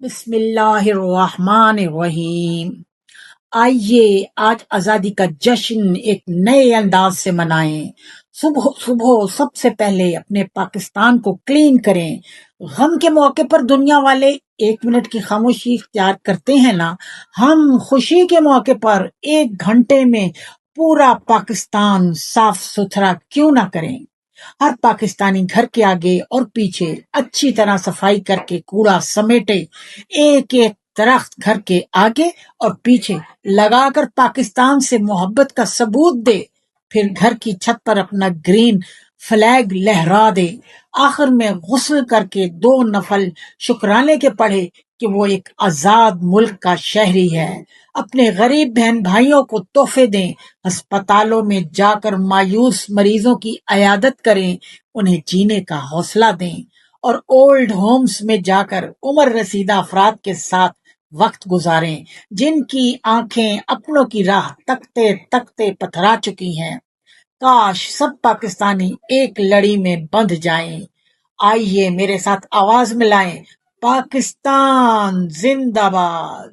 بسم اللہ الرحمن الرحیم۔ آئیے آج آزادی کا جشن ایک نئے انداز سے منائیں۔ صبح صبح سب سے پہلے اپنے پاکستان کو کلین کریں۔ غم کے موقع پر دنیا والے 1 منٹ کی خاموشی اختیار کرتے ہیں نا، ہم خوشی کے موقع پر 1 گھنٹے میں پورا پاکستان صاف ستھرا کیوں نہ کریں؟ ہر پاکستانی گھر کے آگے اور پیچھے اچھی طرح صفائی کر کے کوڑا سمیٹے، ایک ایک درخت گھر کے آگے اور پیچھے لگا کر پاکستان سے محبت کا ثبوت دے، پھر گھر کی چھت پر اپنا گرین فلیگ لہرا دے، آخر میں غسل کر کے 2 نفل شکرانے کے پڑھے کہ وہ ایک آزاد ملک کا شہری ہے۔ اپنے غریب بہن بھائیوں کو تحفے دیں، ہسپتالوں میں جا کر مایوس مریضوں کی عیادت کریں، انہیں جینے کا حوصلہ دیں، اور اولڈ ہومز میں جا کر عمر رسیدہ افراد کے ساتھ وقت گزاریں جن کی آنکھیں اپنوں کی راہ تکتے تکتے پتھرا چکی ہیں۔ کاش سب پاکستانی ایک لڑی میں بندھ جائیں۔ آئیے میرے ساتھ آواز ملائیں، پاکستان زندہ باد۔